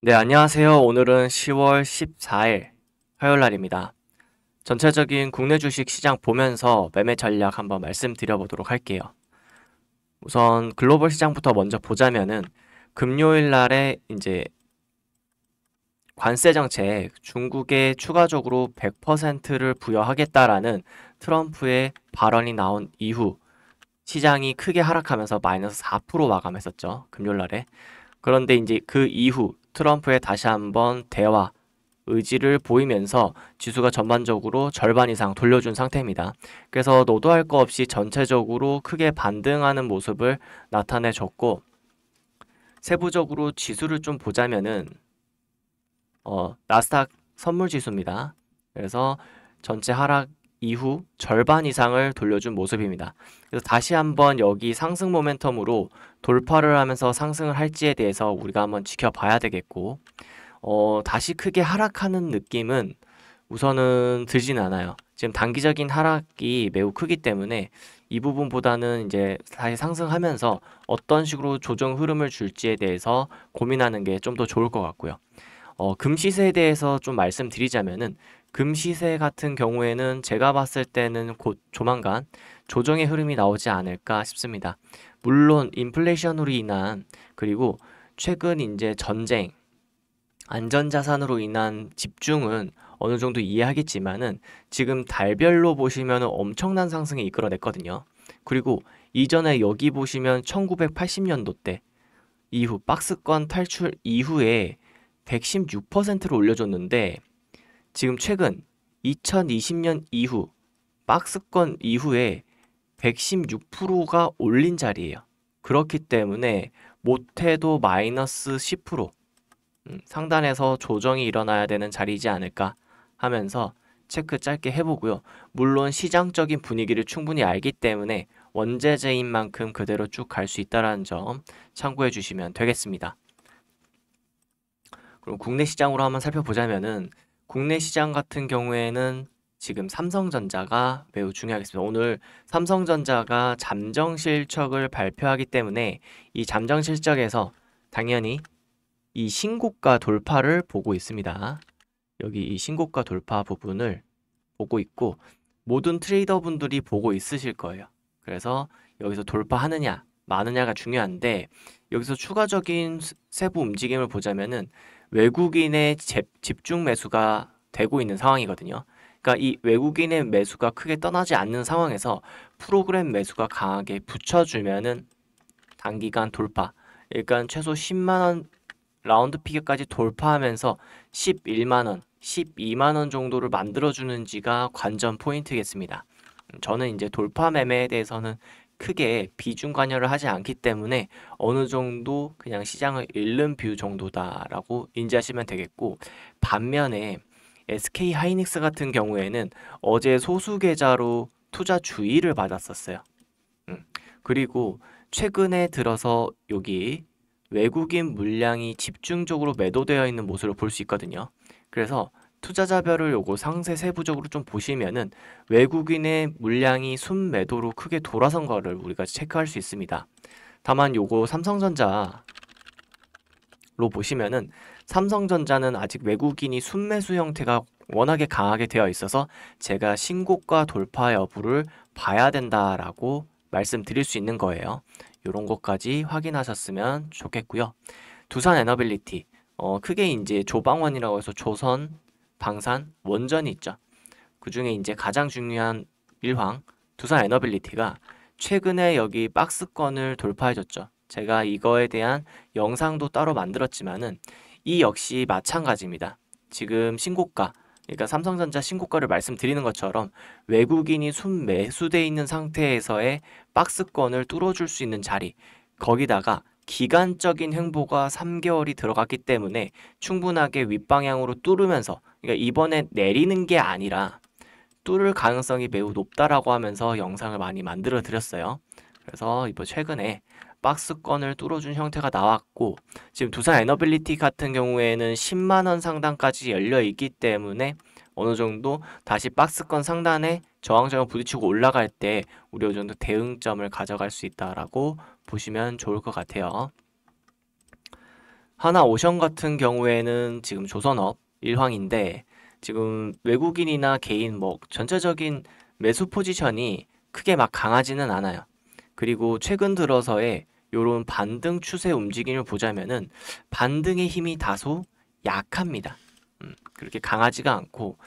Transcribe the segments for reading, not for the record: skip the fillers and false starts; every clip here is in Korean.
네, 안녕하세요. 오늘은 10월 14일 화요일 날입니다. 전체적인 국내 주식 시장 보면서 매매 전략 한번 말씀드려보도록 할게요. 우선 글로벌 시장부터 먼저 보자면은 금요일 날에 이제 관세 정책 중국에 추가적으로 100%를 부여하겠다라는 트럼프의 발언이 나온 이후 시장이 크게 하락하면서 마이너스 4% 마감했었죠. 금요일 날에. 그런데 이제 그 이후 트럼프의 다시 한번 대화 의지를 보이면서 지수가 전반적으로 절반 이상 돌려준 상태입니다. 그래서 노도할 거 없이 전체적으로 크게 반등하는 모습을 나타내줬고, 세부적으로 지수를 좀 보자면은 나스닥 선물 지수입니다. 그래서 전체 하락 이후 절반 이상을 돌려준 모습입니다. 그래서 다시 한번 여기 상승 모멘텀으로 돌파를 하면서 상승을 할지에 대해서 우리가 한번 지켜봐야 되겠고, 다시 크게 하락하는 느낌은 우선은 들진 않아요. 지금 단기적인 하락이 매우 크기 때문에 이 부분보다는 이제 다시 상승하면서 어떤 식으로 조정 흐름을 줄지에 대해서 고민하는 게 좀 더 좋을 것 같고요. 금시세에 대해서 좀 말씀드리자면은 금시세 같은 경우에는 제가 봤을 때는 곧 조만간 조정의 흐름이 나오지 않을까 싶습니다. 물론 인플레이션으로 인한 그리고 최근 이제 전쟁, 안전자산으로 인한 집중은 어느 정도 이해하겠지만은 지금 달별로 보시면 엄청난 상승에 이끌어냈거든요. 그리고 이전에 여기 보시면 1980년도 때 이후 박스권 탈출 이후에 116%를 올려줬는데 지금 최근 2020년 이후 박스권 이후에 116%가 올린 자리예요. 그렇기 때문에 못해도 마이너스 10% 상단에서 조정이 일어나야 되는 자리이지 않을까 하면서 체크 짧게 해보고요. 물론 시장적인 분위기를 충분히 알기 때문에 원재재인 만큼 그대로 쭉 갈 수 있다는 점 참고해 주시면 되겠습니다. 그럼 국내 시장으로 한번 살펴보자면은 국내 시장 같은 경우에는 지금 삼성전자가 매우 중요하겠습니다. 오늘 삼성전자가 잠정 실적을 발표하기 때문에 이 잠정 실적에서 당연히 이 신고가 돌파를 보고 있습니다. 여기 이 신고가 돌파 부분을 보고 있고 모든 트레이더 분들이 보고 있으실 거예요. 그래서 여기서 돌파하느냐 마느냐가 중요한데 여기서 추가적인 세부 움직임을 보자면은 외국인의 집중 매수가 되고 있는 상황이거든요. 그러니까 이 외국인의 매수가 크게 떠나지 않는 상황에서 프로그램 매수가 강하게 붙여주면은 단기간 돌파, 그러니까 최소 10만 원 라운드 피겨까지 돌파하면서 11만 원, 12만 원 정도를 만들어주는지가 관전 포인트겠습니다. 저는 이제 돌파 매매에 대해서는 크게 비중 관여를 하지 않기 때문에 어느 정도 그냥 시장을 잃는 뷰 정도다라고 인지하시면 되겠고, 반면에 SK 하이닉스 같은 경우에는 어제 소수 계좌로 투자 주의를 받았었어요. 그리고 최근에 들어서 여기 외국인 물량이 집중적으로 매도되어 있는 모습을 볼 수 있거든요. 그래서 투자자별을 요거 상세 세부적으로 좀 보시면은 외국인의 물량이 순매도로 크게 돌아선 거를 우리가 체크할 수 있습니다. 다만 요거 삼성전자로 보시면은 삼성전자는 아직 외국인이 순매수 형태가 워낙에 강하게 되어 있어서 제가 신고가 돌파 여부를 봐야 된다라고 말씀드릴 수 있는 거예요. 이런 것까지 확인하셨으면 좋겠고요. 두산 에너빌리티 크게 이제 조방원이라고 해서 조선, 방산, 원전이 있죠. 그 중에 이제 가장 중요한 일황 두산 에너빌리티가 최근에 여기 박스권을 돌파해줬죠. 제가 이거에 대한 영상도 따로 만들었지만은 이 역시 마찬가지입니다. 지금 신고가, 그러니까 삼성전자 신고가를 말씀드리는 것처럼 외국인이 순매수돼 있는 상태에서의 박스권을 뚫어줄 수 있는 자리, 거기다가 기간적인 횡보가 3개월이 들어갔기 때문에 충분하게 윗방향으로 뚫으면서, 그러니까 이번에 내리는 게 아니라 뚫을 가능성이 매우 높다라고 하면서 영상을 많이 만들어 드렸어요. 그래서 이번 최근에 박스권을 뚫어준 형태가 나왔고, 지금 두산 에너빌리티 같은 경우에는 10만원 상단까지 열려 있기 때문에 어느 정도 다시 박스권 상단에 저항점을 부딪히고 올라갈 때 우리 어느 정도 대응점을 가져갈 수 있다라고 보시면 좋을 것 같아요. 하나오션 같은 경우에는 지금 조선업 일황인데 지금 외국인이나 개인 뭐 전체적인 매수 포지션이 크게 막 강하지는 않아요. 그리고 최근 들어서의 요런 반등 추세 움직임을 보자면은 반등의 힘이 다소 약합니다. 그렇게 강하지가 않고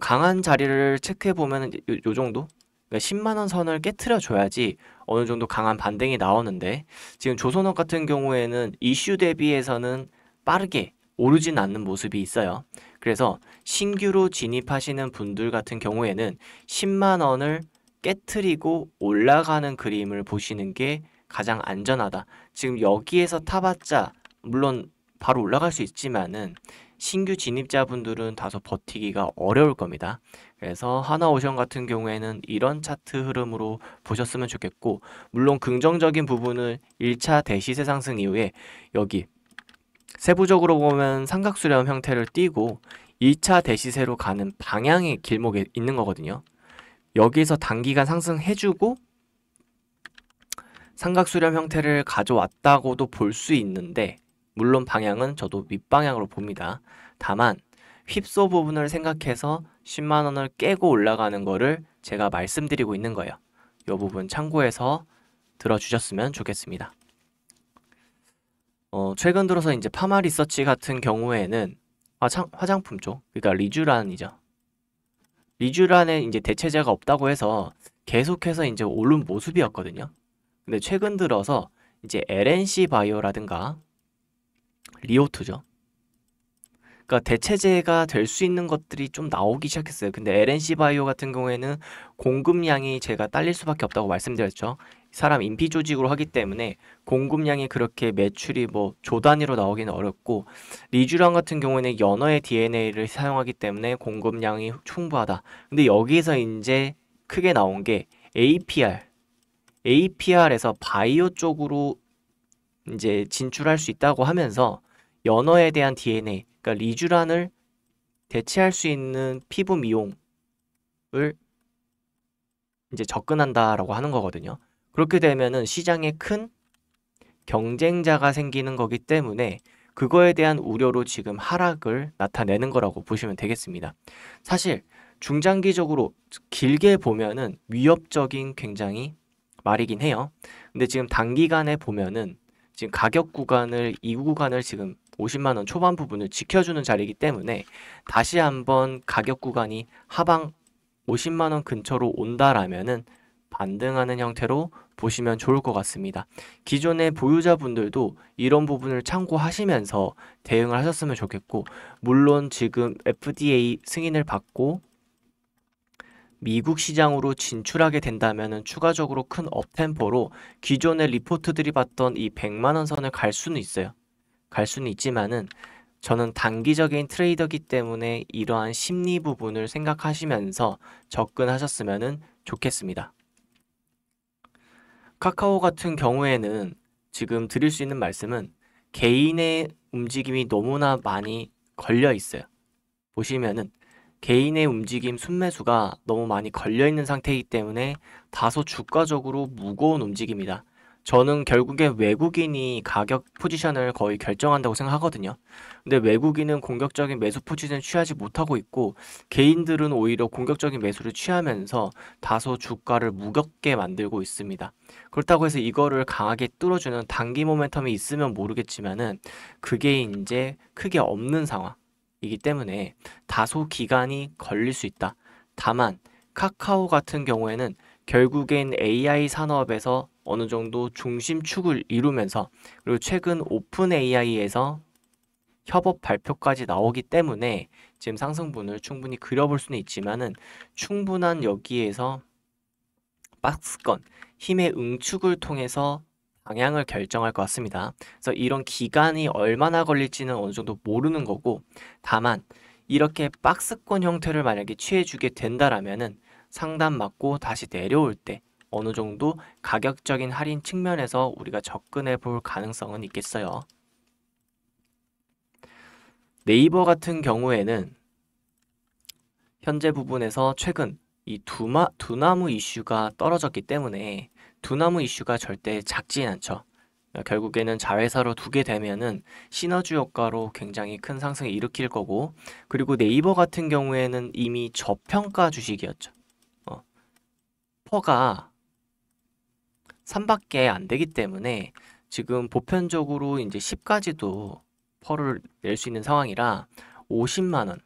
강한 자리를 체크해 보면은 요 정도? 그러니까 10만 원 선을 깨트려 줘야지 어느 정도 강한 반등이 나오는데 지금 조선업 같은 경우에는 이슈 대비해서는 빠르게 오르진 않는 모습이 있어요. 그래서 신규로 진입하시는 분들 같은 경우에는 10만 원을 깨트리고 올라가는 그림을 보시는 게 가장 안전하다. 지금 여기에서 타봤자 물론 바로 올라갈 수 있지만은 신규 진입자분들은 다소 버티기가 어려울 겁니다. 그래서 하나오션 같은 경우에는 이런 차트 흐름으로 보셨으면 좋겠고, 물론 긍정적인 부분은 1차 대시세 상승 이후에 여기 세부적으로 보면 삼각수렴 형태를 띠고 2차 대시세로 가는 방향의 길목에 있는 거거든요. 여기서 단기간 상승해주고 삼각수렴 형태를 가져왔다고도 볼 수 있는데 물론 방향은 저도 윗방향으로 봅니다. 다만 휩소 부분을 생각해서 10만 원을 깨고 올라가는 거를 제가 말씀드리고 있는 거예요. 이 부분 참고해서 들어주셨으면 좋겠습니다. 최근 들어서 이제 파마 리서치 같은 경우에는 화장품 쪽, 그러니까 리쥬란이죠. 리쥬란에 이제 대체제가 없다고 해서 계속해서 이제 오른 모습이었거든요. 근데 최근 들어서 이제 LNC 바이오라든가 리오투죠. 그러니까 대체제가 될 수 있는 것들이 좀 나오기 시작했어요. 근데 LNC 바이오 같은 경우에는 공급량이 제가 딸릴 수밖에 없다고 말씀드렸죠. 사람 인피 조직으로 하기 때문에 공급량이 그렇게 매출이 뭐 조 단위로 나오기는 어렵고 리쥬란 같은 경우에는 연어의 DNA를 사용하기 때문에 공급량이 충분하다. 근데 여기서 이제 크게 나온 게 APR에서 바이오 쪽으로 이제 진출할 수 있다고 하면서 연어에 대한 DNA, 그러니까 리쥬란을 대체할 수 있는 피부 미용을 이제 접근한다라고 하는 거거든요. 그렇게 되면은 시장에 큰 경쟁자가 생기는 거기 때문에 그거에 대한 우려로 지금 하락을 나타내는 거라고 보시면 되겠습니다. 사실 중장기적으로 길게 보면은 위협적인 굉장히 말이긴 해요. 근데 지금 단기간에 보면은 지금 가격 구간을 이 구간을 지금 50만 원 초반 부분을 지켜주는 자리이기 때문에 다시 한번 가격 구간이 하방 50만 원 근처로 온다라면은 반등하는 형태로 보시면 좋을 것 같습니다. 기존의 보유자분들도 이런 부분을 참고하시면서 대응을 하셨으면 좋겠고, 물론 지금 FDA 승인을 받고 미국 시장으로 진출하게 된다면 추가적으로 큰 업템포로 기존의 리포트들이 봤던 이 100만 원 선을 갈 수는 있어요. 갈 수는 있지만은 저는 단기적인 트레이더기 때문에 이러한 심리 부분을 생각하시면서 접근하셨으면 좋겠습니다. 카카오 같은 경우에는 지금 드릴 수 있는 말씀은 개인의 움직임이 너무나 많이 걸려 있어요. 보시면은 개인의 움직임 순매수가 너무 많이 걸려 있는 상태이기 때문에 다소 주가적으로 무거운 움직임이다. 저는 결국에 외국인이 가격 포지션을 거의 결정한다고 생각하거든요. 근데 외국인은 공격적인 매수 포지션을 취하지 못하고 있고 개인들은 오히려 공격적인 매수를 취하면서 다소 주가를 무겁게 만들고 있습니다. 그렇다고 해서 이거를 강하게 뚫어주는 단기 모멘텀이 있으면 모르겠지만은 그게 이제 크게 없는 상황이기 때문에 다소 기간이 걸릴 수 있다. 다만 카카오 같은 경우에는 결국엔 AI 산업에서 어느 정도 중심축을 이루면서 그리고 최근 오픈 AI에서 협업 발표까지 나오기 때문에 지금 상승분을 충분히 그려볼 수는 있지만은 충분한 여기에서 박스권 힘의 응축을 통해서 방향을 결정할 것 같습니다. 그래서 이런 기간이 얼마나 걸릴지는 어느 정도 모르는 거고, 다만 이렇게 박스권 형태를 만약에 취해주게 된다라면은 상단 맞고 다시 내려올 때 어느 정도 가격적인 할인 측면에서 우리가 접근해 볼 가능성은 있겠어요. 네이버 같은 경우에는 현재 부분에서 최근 이 두나무 이슈가 떨어졌기 때문에 두나무 이슈가 절대 작진 않죠. 결국에는 자회사로 두게 되면은 시너지 효과로 굉장히 큰 상승을 일으킬 거고, 그리고 네이버 같은 경우에는 이미 저평가 주식이었죠. 퍼가 3밖에 안 되기 때문에 지금 보편적으로 이제 10까지도 퍼를 낼 수 있는 상황이라 50만 원,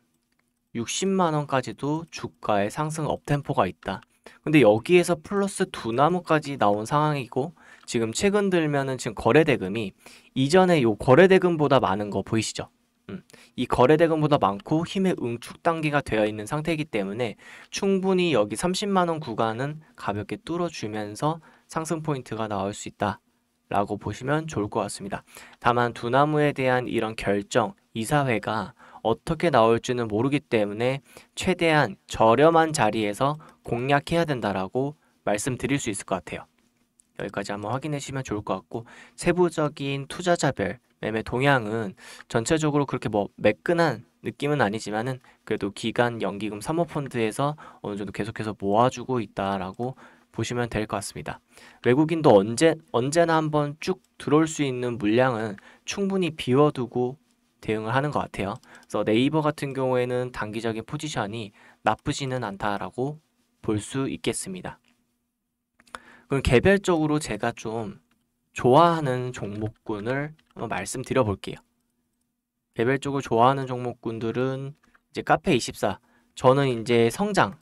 60만 원까지도 주가의 상승 업템포가 있다. 근데 여기에서 플러스 두 나무까지 나온 상황이고, 지금 최근 들면은 지금 거래대금이 이전에 요 거래대금보다 많은 거 보이시죠? 이 거래대금보다 많고 힘의 응축 단계가 되어 있는 상태이기 때문에 충분히 여기 30만 원 구간은 가볍게 뚫어주면서 상승 포인트가 나올 수 있다 라고 보시면 좋을 것 같습니다. 다만 두나무에 대한 이런 결정, 이사회가 어떻게 나올지는 모르기 때문에 최대한 저렴한 자리에서 공략해야 된다라고 말씀드릴 수 있을 것 같아요. 여기까지 한번 확인해 주시면 좋을 것 같고, 세부적인 투자자별 매매 동향은 전체적으로 그렇게 뭐 매끈한 느낌은 아니지만은 그래도 기간 연기금 사모펀드에서 어느 정도 계속해서 모아주고 있다라고 보시면 될 것 같습니다. 외국인도 언제나 한번 쭉 들어올 수 있는 물량은 충분히 비워두고 대응을 하는 것 같아요. 그래서 네이버 같은 경우에는 단기적인 포지션이 나쁘지는 않다라고 볼 수 있겠습니다. 그럼 개별적으로 제가 좀 좋아하는 종목군을 한번 말씀드려 볼게요. 개별적으로 좋아하는 종목군들은 이제 카페24, 저는 이제 성장,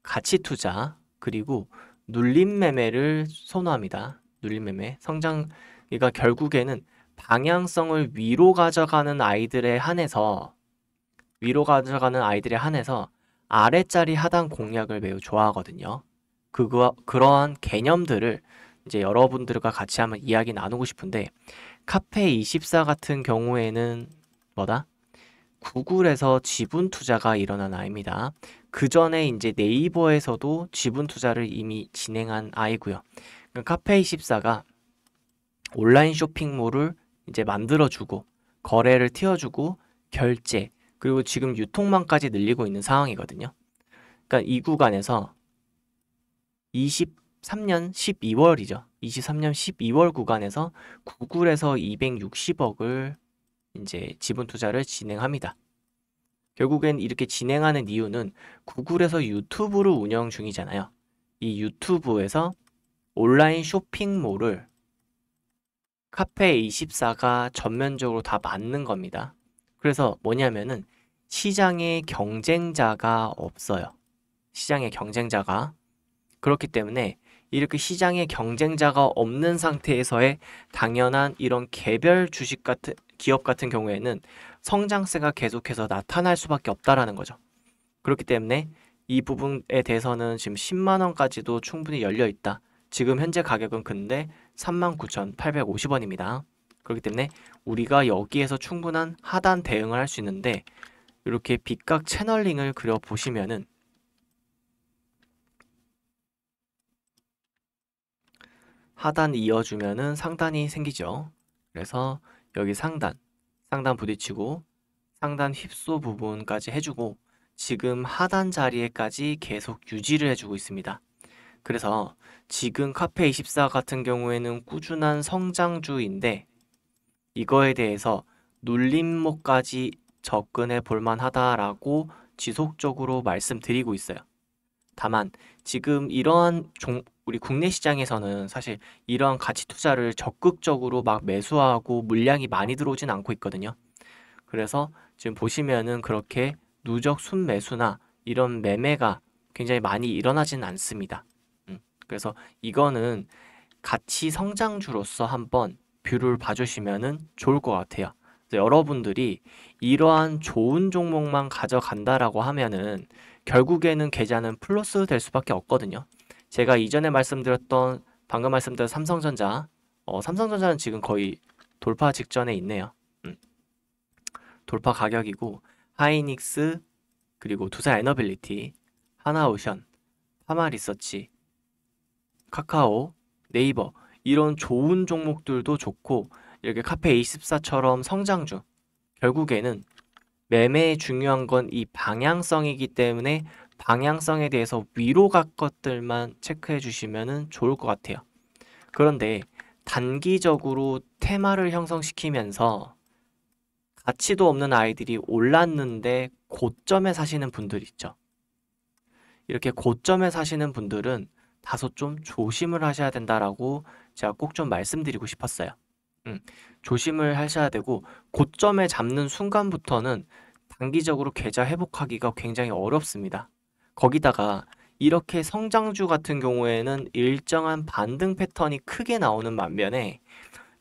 가치 투자, 그리고 눌림 매매를 선호합니다. 눌림 매매, 성장, 그러니까 결국에는 방향성을 위로 가져가는 아이들에 한해서 아래짜리 하단 공략을 매우 좋아하거든요. 그러한 개념들을 이제 여러분들과 같이 한번 이야기 나누고 싶은데, 카페24 같은 경우에는 뭐다? 구글에서 지분 투자가 일어난 아이입니다. 그 전에 이제 네이버에서도 지분 투자를 이미 진행한 아이고요. 카페24가 온라인 쇼핑몰을 이제 만들어주고 거래를 튀어주고 결제, 그리고 지금 유통망까지 늘리고 있는 상황이거든요. 그러니까 이 구간에서 23년 12월이죠. 23년 12월 구간에서 구글에서 260억을 이제 지분 투자를 진행합니다. 결국엔 이렇게 진행하는 이유는 구글에서 유튜브를 운영 중이잖아요. 이 유튜브에서 온라인 쇼핑몰을 카페24가 전면적으로 다 맞는 겁니다. 그래서 뭐냐면은 시장에 경쟁자가 없어요. 시장에 경쟁자가. 그렇기 때문에 이렇게 시장에 경쟁자가 없는 상태에서의 당연한 이런 개별 주식 같은 기업 같은 경우에는 성장세가 계속해서 나타날 수밖에 없다라는 거죠. 그렇기 때문에 이 부분에 대해서는 지금 10만 원까지도 충분히 열려 있다. 지금 현재 가격은 근데 39,850원입니다. 그렇기 때문에 우리가 여기에서 충분한 하단 대응을 할 수 있는데, 이렇게 빗각 채널링을 그려 보시면은 하단 이어주면은 상단이 생기죠. 그래서 여기 상단 부딪히고 상단 휩소 부분까지 해주고 지금 하단 자리에까지 계속 유지를 해주고 있습니다. 그래서 지금 카페24 같은 경우에는 꾸준한 성장주인데, 이거에 대해서 눌림목까지 접근해 볼만 하다라고 지속적으로 말씀드리고 있어요. 다만 지금 이러한 우리 국내 시장에서는 사실 이러한 가치 투자를 적극적으로 막 매수하고 물량이 많이 들어오진 않고 있거든요. 그래서 지금 보시면은 그렇게 누적 순매수나 이런 매매가 굉장히 많이 일어나지는 않습니다. 그래서 이거는 가치 성장주로서 한번 뷰를 봐주시면은 좋을 것 같아요. 그래서 여러분들이 이러한 좋은 종목만 가져간다라고 하면은 결국에는 계좌는 플러스 될 수밖에 없거든요. 제가 이전에 방금 말씀드렸던 삼성전자는 지금 거의 돌파 직전에 있네요. 돌파 가격이고, 하이닉스, 그리고 두산에너빌리티, 하나오션, 파마리서치, 카카오, 네이버, 이런 좋은 종목들도 좋고, 이렇게 카페24처럼 성장주, 결국에는 매매에 중요한 건 이 방향성이기 때문에 방향성에 대해서 위로 갈 것들만 체크해 주시면 좋을 것 같아요. 그런데 단기적으로 테마를 형성시키면서 가치도 없는 아이들이 올랐는데 고점에 사시는 분들 있죠. 이렇게 고점에 사시는 분들은 다소 좀 조심을 하셔야 된다라고 제가 꼭 좀 말씀드리고 싶었어요. 조심을 하셔야 되고 고점에 잡는 순간부터는 단기적으로 계좌 회복하기가 굉장히 어렵습니다. 거기다가 이렇게 성장주 같은 경우에는 일정한 반등 패턴이 크게 나오는 반면에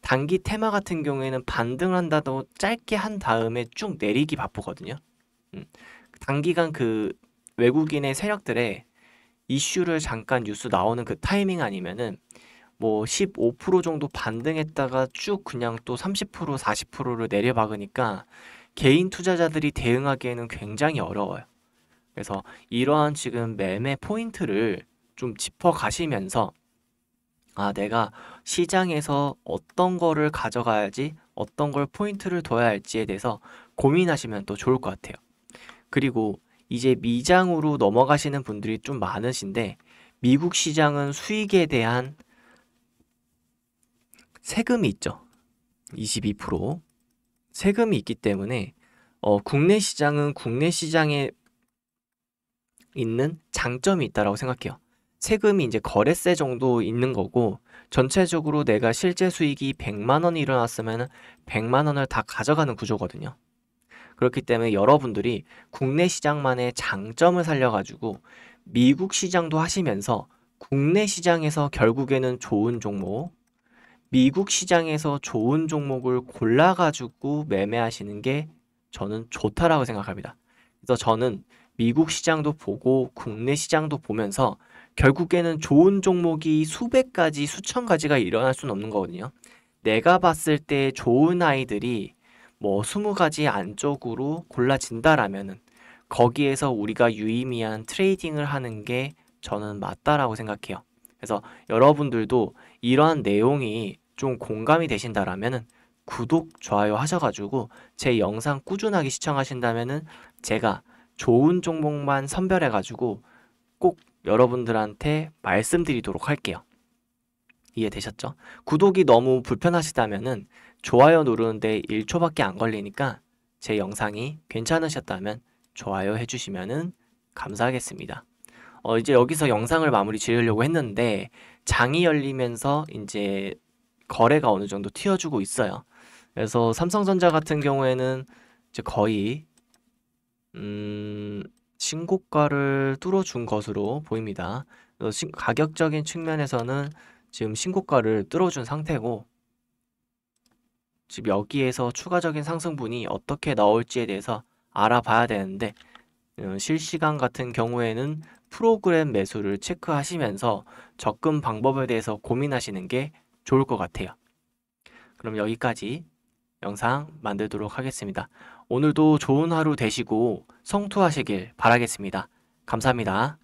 단기 테마 같은 경우에는 반등한다도 짧게 한 다음에 쭉 내리기 바쁘거든요. 단기간 그 외국인의 세력들의 이슈를 잠깐 뉴스 나오는 그 타이밍 아니면은 뭐 15% 정도 반등했다가 쭉 그냥 또 30%, 40%를 내려박으니까 개인 투자자들이 대응하기에는 굉장히 어려워요. 그래서 이러한 지금 매매 포인트를 좀 짚어 가시면서 내가 시장에서 어떤 거를 가져가야지, 어떤 걸 포인트를 둬야 할지에 대해서 고민하시면 또 좋을 것 같아요. 그리고 이제 미장으로 넘어가시는 분들이 좀 많으신데 미국 시장은 수익에 대한 세금이 있죠. 22% 세금이 있기 때문에 국내 시장은 국내 시장에 있는 장점이 있다라고 생각해요. 세금이 이제 거래세 정도 있는 거고 전체적으로 내가 실제 수익이 100만 원이 일어났으면 100만 원을 다 가져가는 구조거든요. 그렇기 때문에 여러분들이 국내 시장만의 장점을 살려가지고 미국 시장도 하시면서 국내 시장에서 결국에는 좋은 종목, 미국 시장에서 좋은 종목을 골라가지고 매매하시는 게 저는 좋다라고 생각합니다. 그래서 저는 미국 시장도 보고 국내 시장도 보면서 결국에는 좋은 종목이 수백 가지, 수천 가지가 일어날 수는 없는 거거든요. 내가 봤을 때 좋은 아이들이 뭐 20가지 안쪽으로 골라진다라면은 거기에서 우리가 유의미한 트레이딩을 하는 게 저는 맞다라고 생각해요. 그래서 여러분들도 이러한 내용이 좀 공감이 되신다라면은 구독, 좋아요 하셔가지고 제 영상 꾸준하게 시청하신다면은 제가 좋은 종목만 선별해가지고 꼭 여러분들한테 말씀드리도록 할게요. 이해되셨죠? 구독이 너무 불편하시다면은 좋아요 누르는데 1초밖에 안 걸리니까 제 영상이 괜찮으셨다면 좋아요 해주시면은 감사하겠습니다. 이제 여기서 영상을 마무리 지으려고 했는데 장이 열리면서 이제 거래가 어느 정도 튀어주고 있어요. 그래서 삼성전자 같은 경우에는 이제 거의 신고가를 뚫어준 것으로 보입니다. 가격적인 측면에서는 지금 신고가를 뚫어준 상태고 지금 여기에서 추가적인 상승분이 어떻게 나올지에 대해서 알아봐야 되는데 실시간 같은 경우에는 프로그램 매수를 체크하시면서 접근 방법에 대해서 고민하시는 게 좋을 것 같아요. 그럼 여기까지 영상 만들도록 하겠습니다. 오늘도 좋은 하루 되시고 성투하시길 바라겠습니다. 감사합니다.